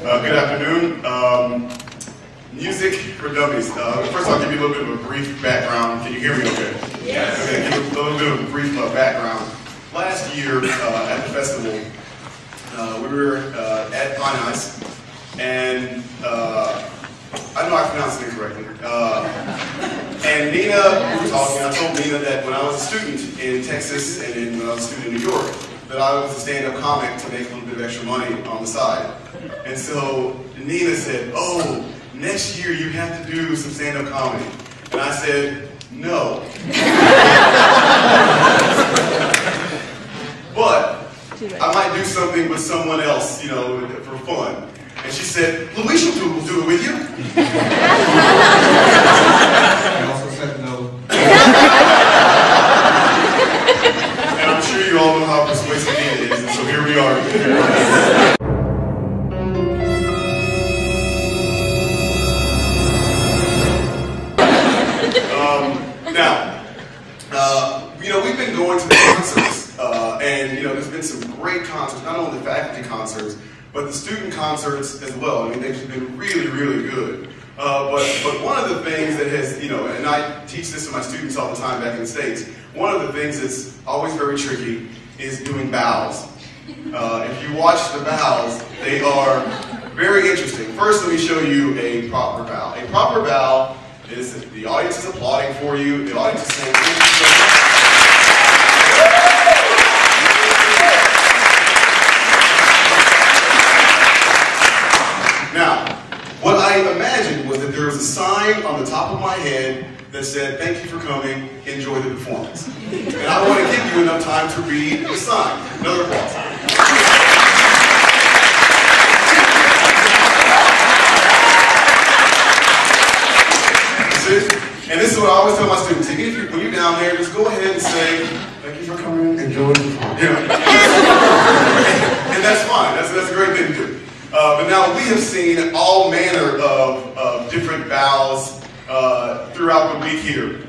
Good afternoon. Music for Dummies. First I'll give you a little bit of a brief background. Can you hear me okay? Yes. Okay, give you a little bit of a brief background. Last year at the festival, we were at Magalhães, and I know I pronounced it incorrectly. And Nina, we were talking, I told Nina that when I was a student in Texas and when I was a student in New York, that I was a stand-up comic to make a little bit of extra money on the side. And so Nina said, oh, next year you have to do some stand-up comedy. And I said, no. But I might do something with someone else, you know, for fun. And she said, Luis will do it with you. I also said no. And I'm sure you all know how persuasive Nina is, and so here we are. You know, we've been going to the concerts, and you know, there's been some great concerts, not only the faculty concerts, but the student concerts as well. I mean, they've been really, really good. But one of the things that has, you know, and I teach this to my students all the time back in the States, one of the things that's always very tricky is doing bows. If you watch the bows, they are very interesting. First, let me show you a proper bow. A proper bow is the audience is applauding for you, the audience is saying, thank you so much. Now, what I imagined was that there was a sign on the top of my head that said, thank you for coming, enjoy the performance. And I want to give you enough time to read the sign. Another applause. And this is what I always tell my students. When you're down there, just go ahead and say, thank you for coming, enjoy the performance. You know? And that's fine. That's a great thing to do. But now we have seen all manner of different bows throughout the week here.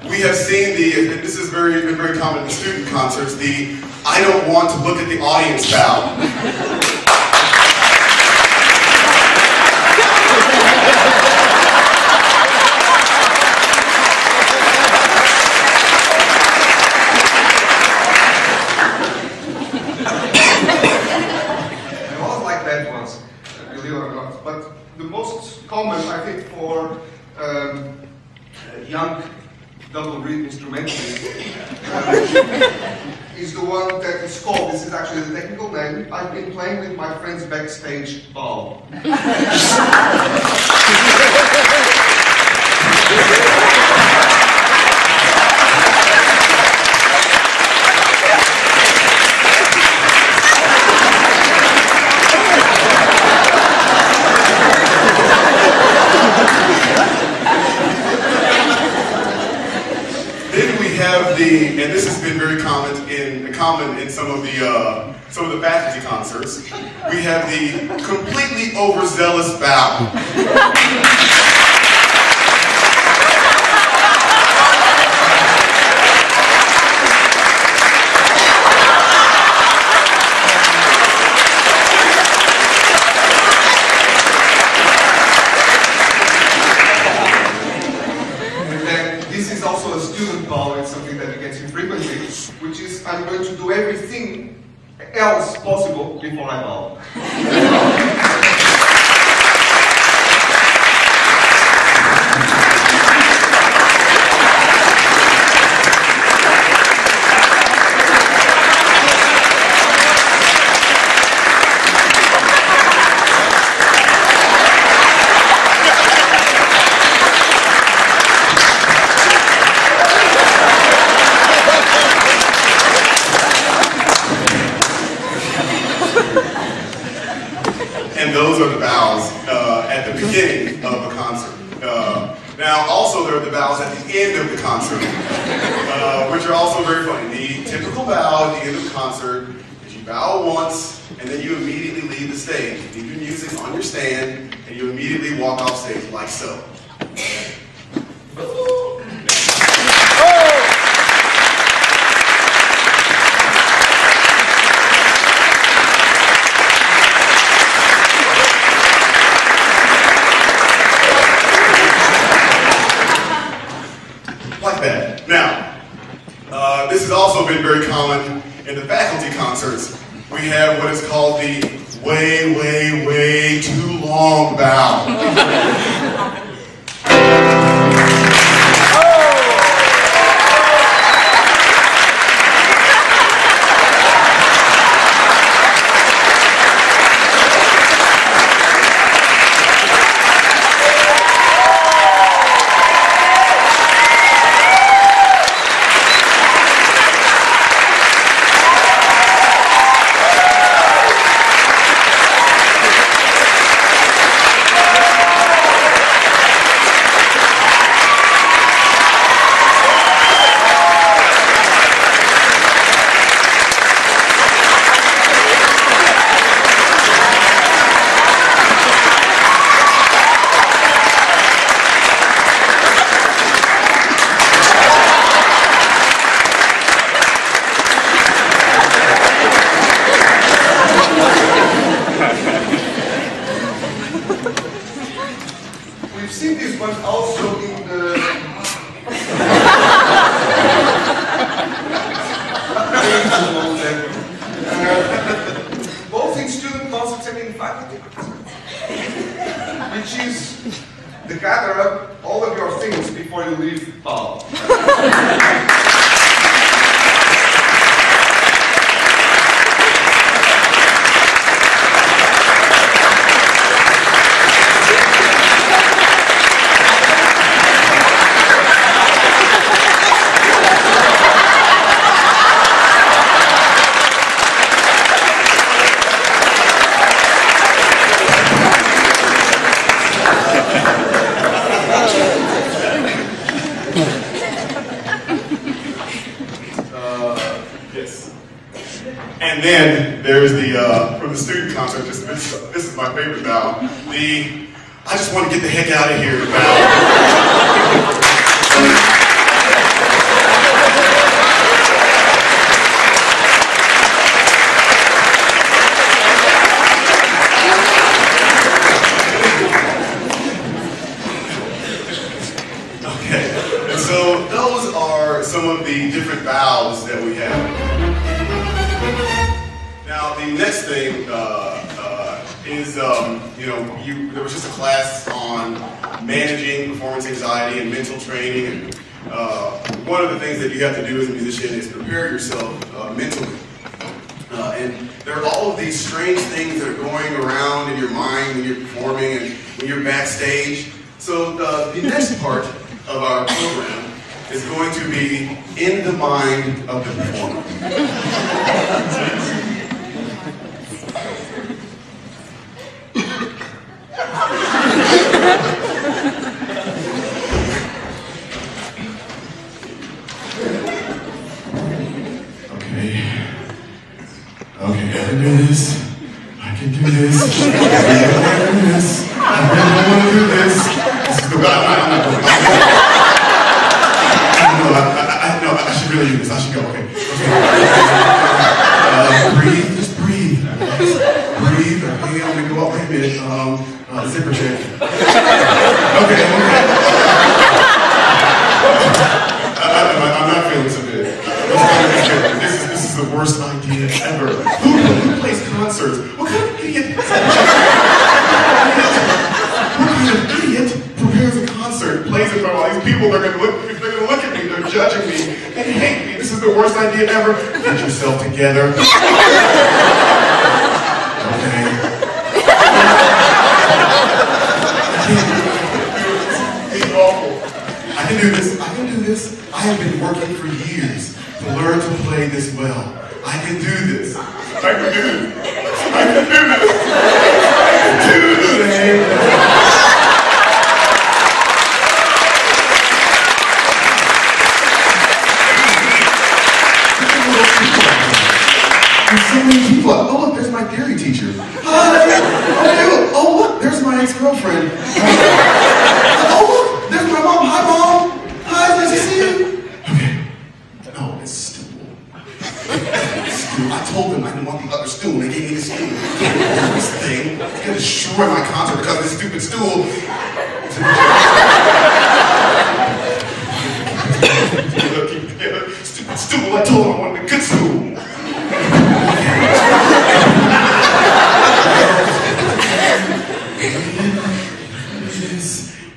We have seen and this is been very common in the student concerts, the I don't want to look at the audience bow. But the most common, I think, for young double reed instrumentalists is the one that is called, this is actually the technical name, I've been playing with my friends backstage bow. And this has been very common in some of the faculty concerts. We have the completely overzealous bow. Which is, I'm going to do everything else possible before I bow. And those are the bows at the beginning of a concert. Now, also there are the bows at the end of the concert, which are also very funny. The typical bow at the end of the concert is you bow once, and then you immediately leave the stage. You leave your music on your stand, and you immediately walk off stage like so. This has also been very common in the faculty concerts. We have what is called the way, way, way too long bow. And then there's the, from the student concert, this is my favorite bow, the, I just want to get the heck out of here bow. Okay, and so those are some of the different bows that we have. Now, the next thing is, there was just a class on managing performance anxiety and mental training. And one of the things that you have to do as a musician is prepare yourself mentally. And there are all of these strange things that are going around in your mind when you're performing and when you're backstage. So the next part of our program is going to be in the mind of the performer. Okay, I can do this. I can do this. I can do this. I really want to do this. This is the God. I should really do this. I should go. Okay. Breathe. Just breathe. Breathe. Okay, I'm gonna go up. Wait a minute. Zipper check. Okay. I'm not feeling so good. This is the worst idea ever. Who plays concerts? What kind of idiot? What kind of idiot prepares a concert, plays it for all these people? They're gonna look at me. They're judging me. They hate me. This is the worst idea ever. Get yourself together. Okay. It's awful. I can do this. I can do this. I have been working for years to learn to play this well. I can do this. I can do this. I can do this. I can do this. There's so many people. Oh, look, there's my theory teacher. Hi. Oh, look, there's my ex-girlfriend. Oh, look, there's my mom. Hi, Mom. Hi, nice to see you. Okay. No, it's stool. I told them I didn't want the other stool, and they gave me the stool. This thing is going to destroy my concert because of this stupid stool. Stupid school. I told him I wanted a good school.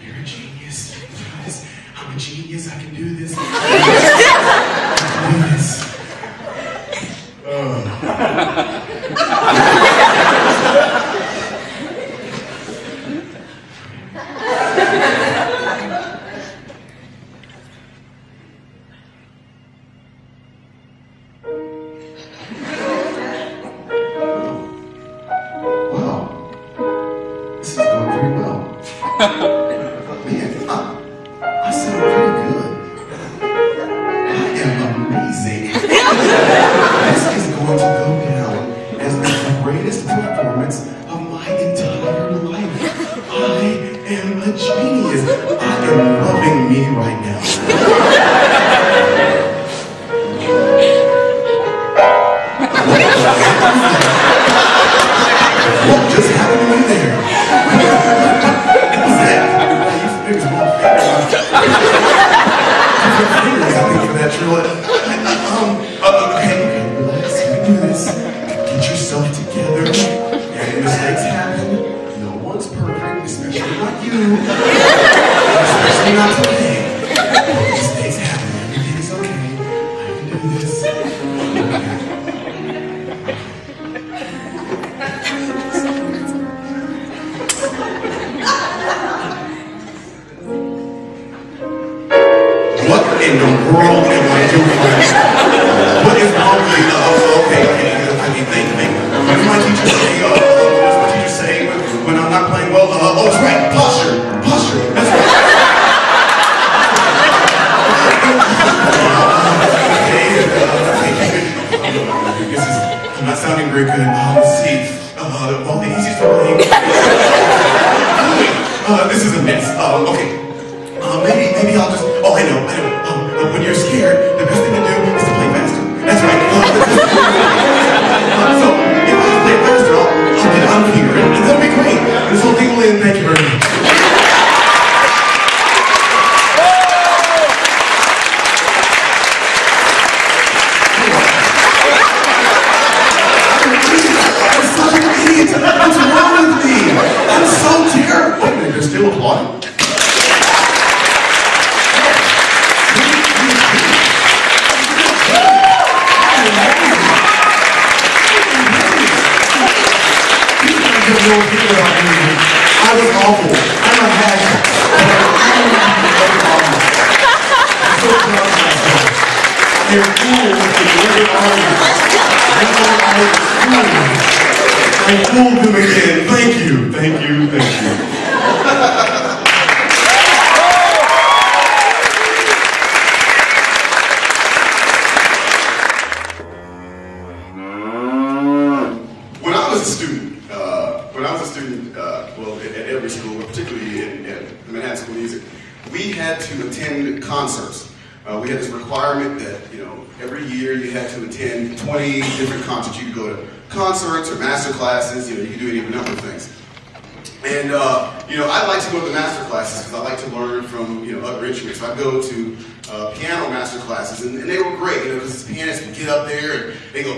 You're a genius. Guys, I'm a genius. I can do this. I can do this. I sound very good. I am amazing. This is going to go down as the greatest performance of my entire life. I am a genius. I am loving me right now. What just happened to me there? Okay, relax, you can do this. Get yourself together. And mistakes happen. No one's perfect, especially not you. Especially not today. Mistakes happen, everything is okay. I can do this. What in the world am I doing? What is wrong with me? Okay, think. What does my teacher say? What does my teacher say when I'm not playing well? Oh, it's right, posture, that's right. I'm not sounding very good. Let's see. Well, the easiest way. This is a mess. Okay. Maybe I'll just. Oh, I know. When you're scared, the best thing to do is to play faster. That's right. So if I play faster, I'll get out of here, and that'll be great. This whole thing will end. Thank you very much. I'm such an idiot. What's wrong with me? I'm so terrible. Wait a minute, they're still applauding? I was awful. I'm a hack. I'm so proud of myself. They're fools and I fooled them again. Thank you. When I was a student, at every school, but particularly in the Manhattan School of Music, we had to attend concerts. We had this requirement that, every year you had to attend 20 different concerts. You could go to concerts or master classes, you could do any of a number of things. And, I like to go to the master classes because I like to learn from, other instruments. So I go to piano master classes, and they were great, because the pianists would get up there and they go,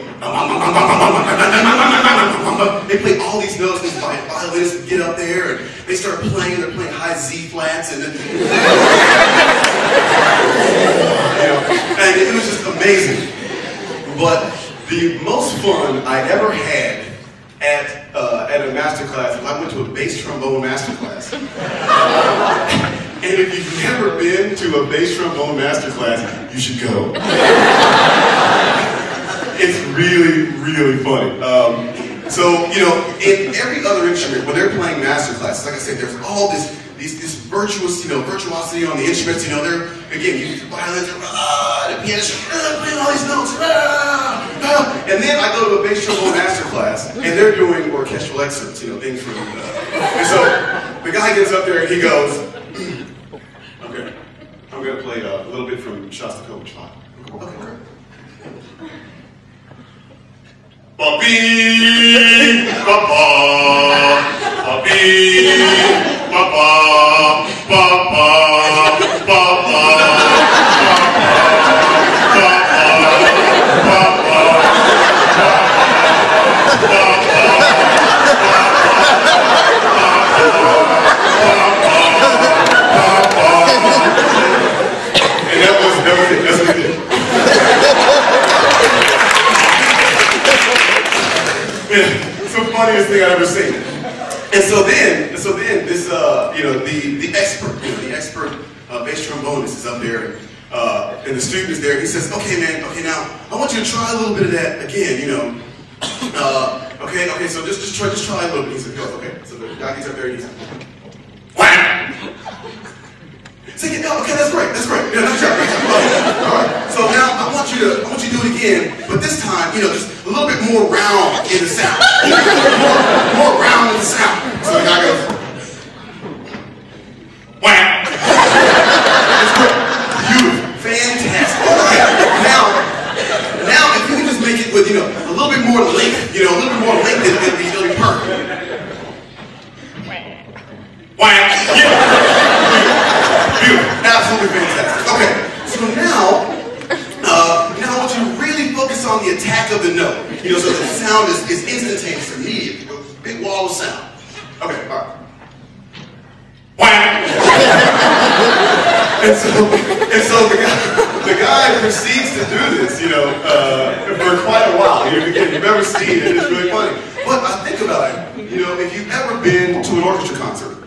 they play all these notes, these violinists would get up there and they start playing, they're playing high Z flats, and then, and it was just amazing. But the most fun I ever had at a master class was I went to a bass trombone master class. And if you've never been to a bass trombone master class, you should go. It's really, really funny. So, in every other instrument, when they're playing master classes, like I said, there's all this virtuous, virtuosity on the instruments. They're, again, you use the violins, the pianist, playing all these notes, and then I go to a bass trombone master class, and they're doing orchestral excerpts, things from, and so the guy gets up there and he goes, okay, I'm going to play a little bit from Shostakovich 5. Okay, great. Ba-bee, ba-ba, ba-bee, ba-ba, ba-ba, ba-ba, ba-ba, ba-ba. It's the funniest thing I've ever seen. And so then this, the expert bass trombonist is up there, and the student is there. He says, okay, man, okay, now I want you to try a little bit of that again, okay, so just try a little bit. He said, go, okay. So the guy gets up there and he's like, wham! Say it, okay, that's great. Yeah, nice job. All right. So now I want you to do it again, but this time, just a little bit more round in the sound. More round in the sound. So the guy goes, wham! That's great. Beautiful. Fantastic. Okay. Now if you can just make it with, a little bit more length, it'll be perfect. Wham! Yeah. Beautiful. Absolutely fantastic. Okay, so now I want you to really focus on the attack of the note. So the sound is instantaneous, immediate, big wall of sound. Okay, all right. Wham! and so the guy proceeds to do this, for quite a while. You've never seen it. It's really funny. But I think about it. If you've ever been to an orchestra concert,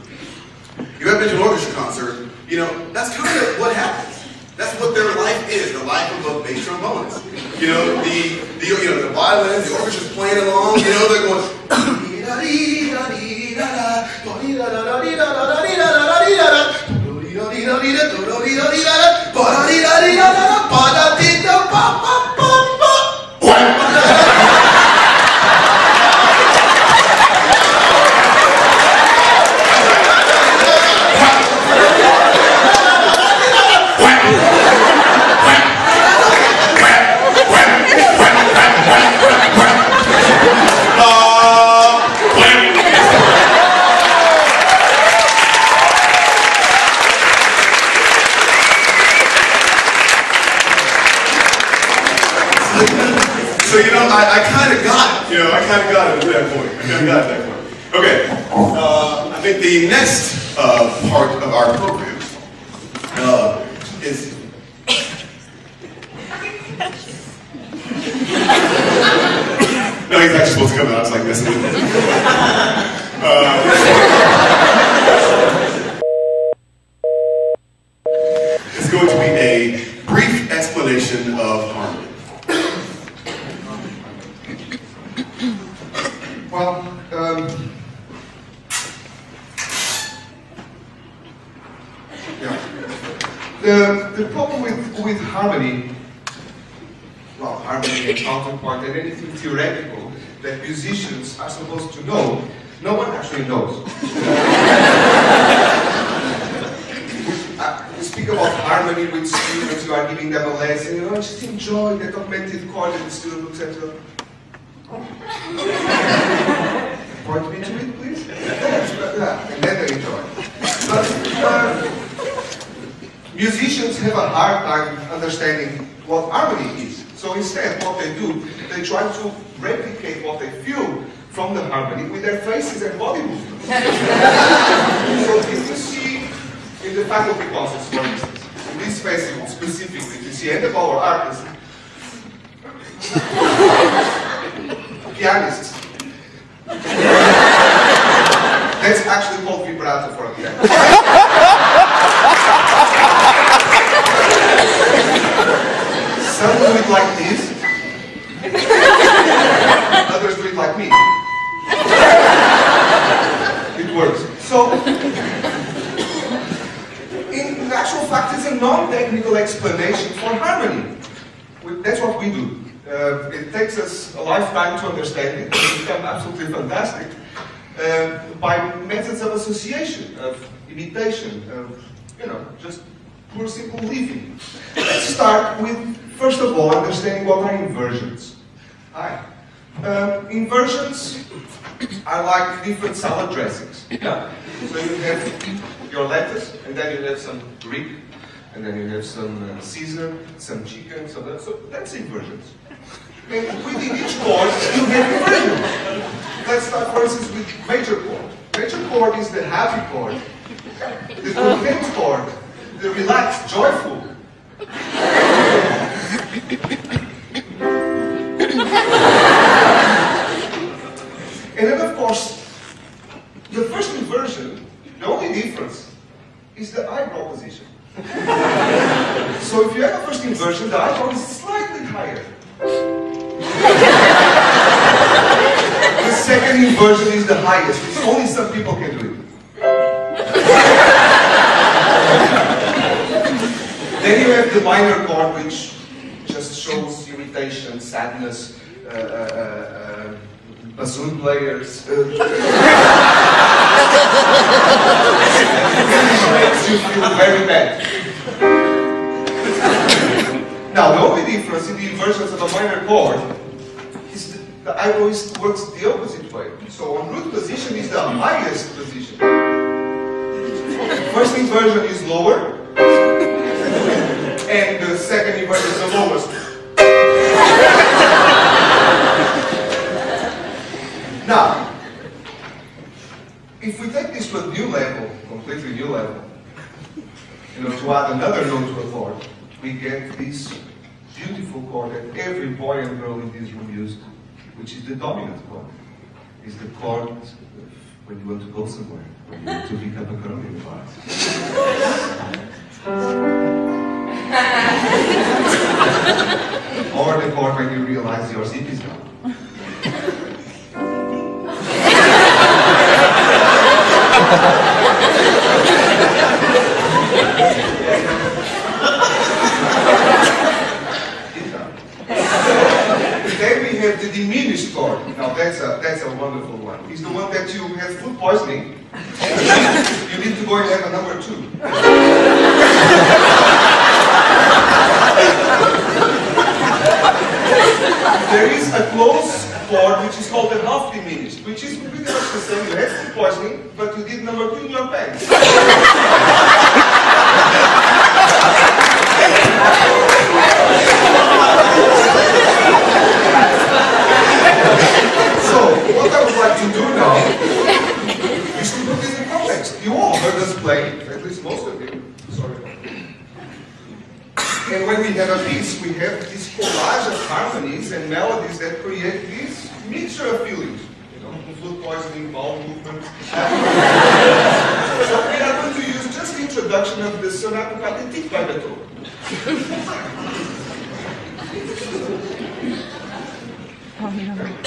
that's kind of what happens. That's what their life is, the life of a bass trombonist. The violins, the orchestra's playing along, they're going, I kind of got it. I kind of got it at that point. Okay. I think the next part of our program is. No, he's actually supposed to come out. I was like messing with him. It's going to be a brief explanation of harmony. Well, the problem with harmony, harmony and counterpoint and anything theoretical that musicians are supposed to know, no one actually knows. We speak about harmony with students, you are giving them a lesson, just enjoy that augmented chord, and the student looks at you. Point me to it, please. And then they enjoy. But musicians have a hard time understanding what harmony is. So instead, what they do, they try to replicate what they feel from the harmony with their faces and body movements. So if you see in the faculty concerts, for instance, in this festival specifically, if you see any of our artists, pianists. That's actually called vibrato for a pianist. Some do it like this, others do it like me. It works. So, in actual fact, it's a non-technical explanation for harmony. That's what we do. It takes us a lifetime to understand it, and become absolutely fantastic by methods of association, of imitation, of just pure simple living. Let's start with, first of all, understanding what are inversions. Inversions are like different salad dressings. Yeah? So you have your lettuce, and then you have some Greek, and then you have some Caesar, some chicken, so that's inversions. And within each chord, you have inversions. Let's start, for instance, with major chord. Major chord is the happy chord, the content chord, the relaxed, joyful. slightly higher. The second inversion is the highest, which only some people can do it. Then you have the minor chord, which just shows irritation, sadness, bassoon players. It makes you feel very bad. Now, the only difference in the inversions of a minor chord is the ivoist works the opposite way. So on root position is the highest position. First inversion is lower, and the second inversion is the lowest. Now, if we take this to a new level, completely new level, to add another note to a chord, we get this beautiful chord that every boy and girl in this room used, which is the dominant chord. It's the chord when you want to go somewhere, when you want to pick up a girl in class. Or the chord when you realize your zip is gone. Then we have the diminished chord. Now that's a wonderful one. It's the one that you have food poisoning. You need to go and have a number 2. There is a close chord which is called the half diminished, which is pretty much the same. You had food poisoning, but you did number 2 in your pants. So, what I would like to do now is to put this in context. You all heard us play, at least most of you. Sorry. And when we have a piece, we have this collage of harmonies and melodies that create this mixture of feelings. Food poisoning, bowel movement. So we are going to use just the introduction of the sonata pathétique by Beethoven. Thank you very much.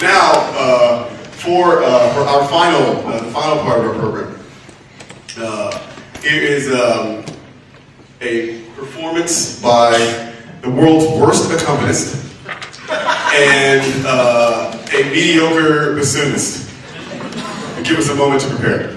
Now, for our final part of our program, here is a performance by the world's worst accompanist and a mediocre bassoonist. Give us a moment to prepare.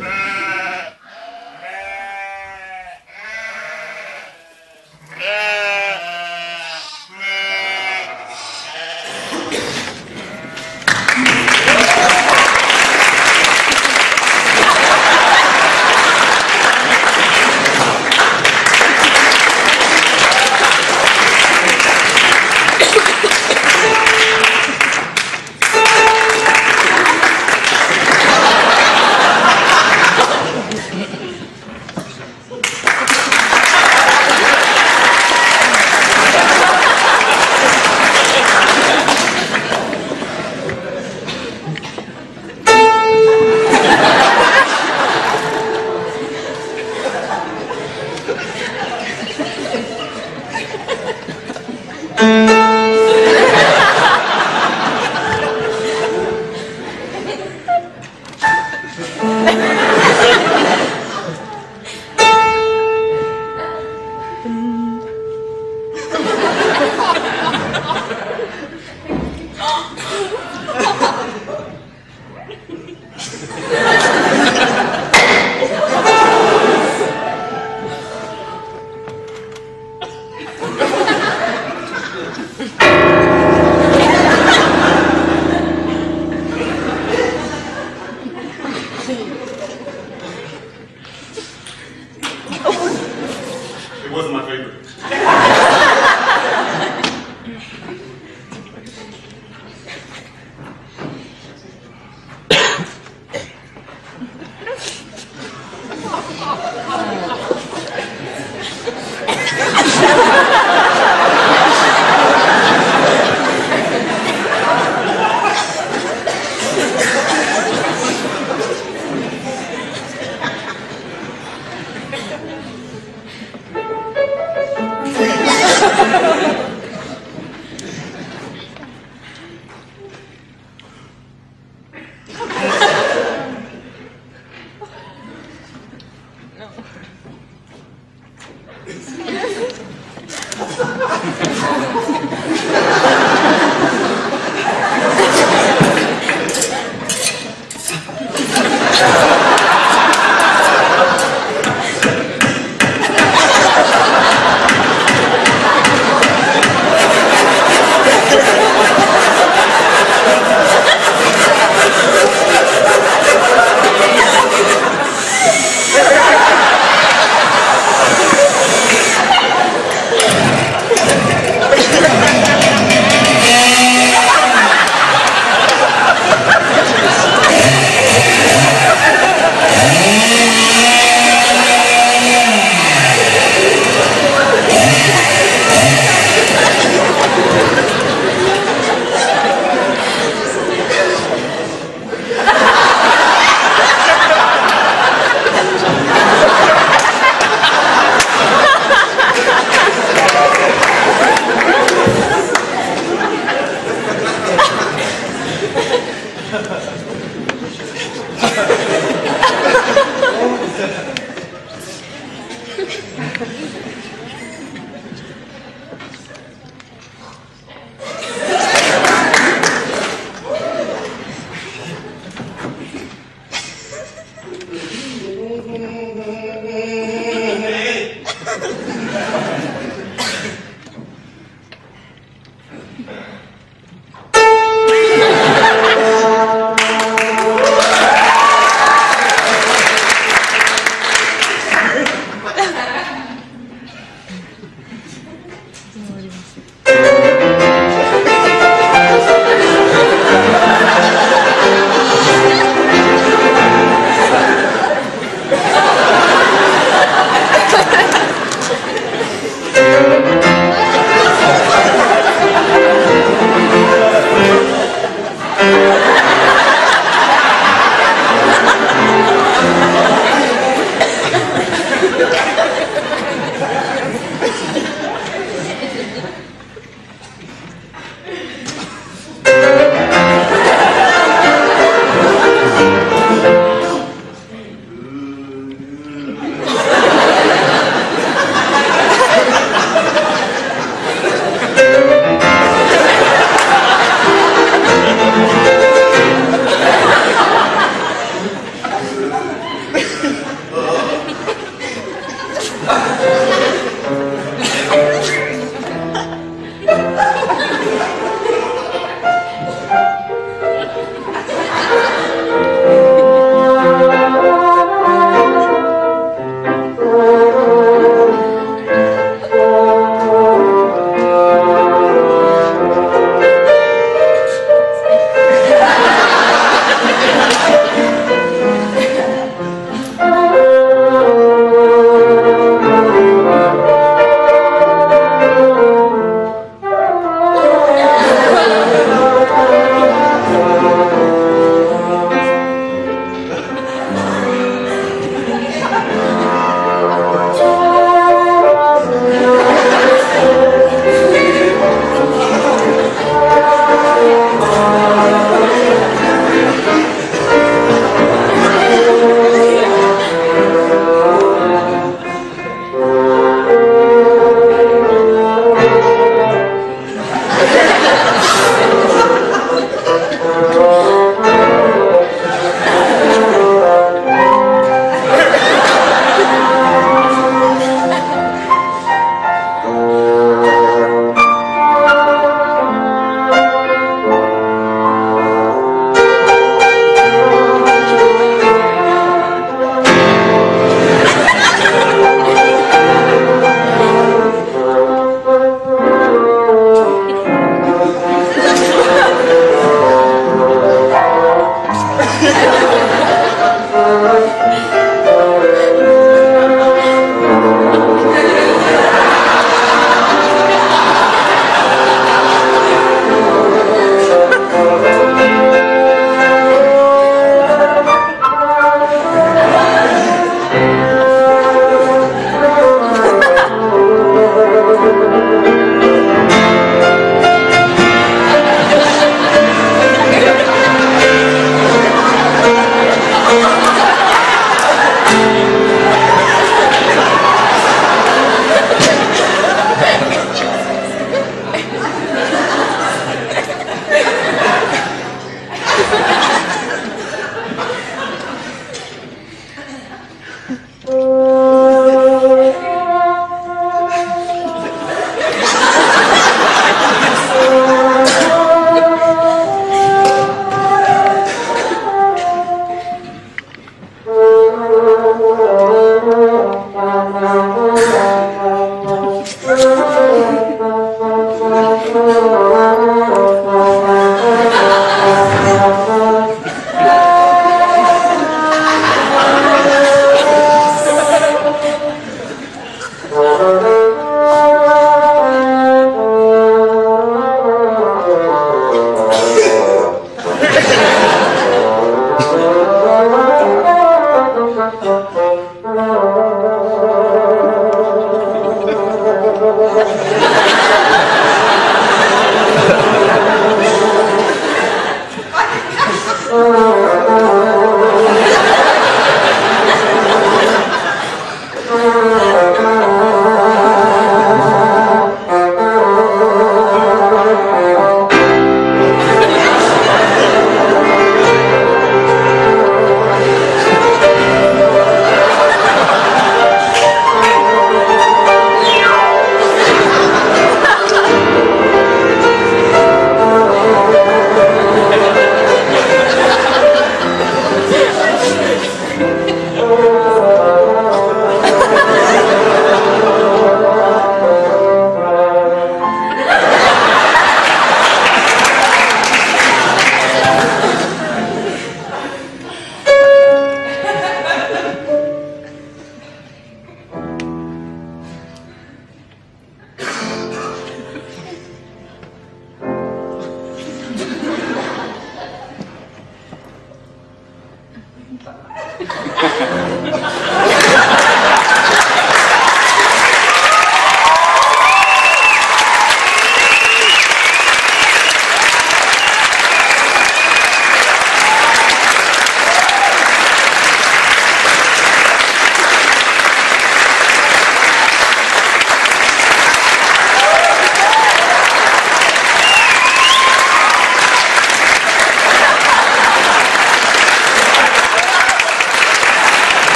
Thank you.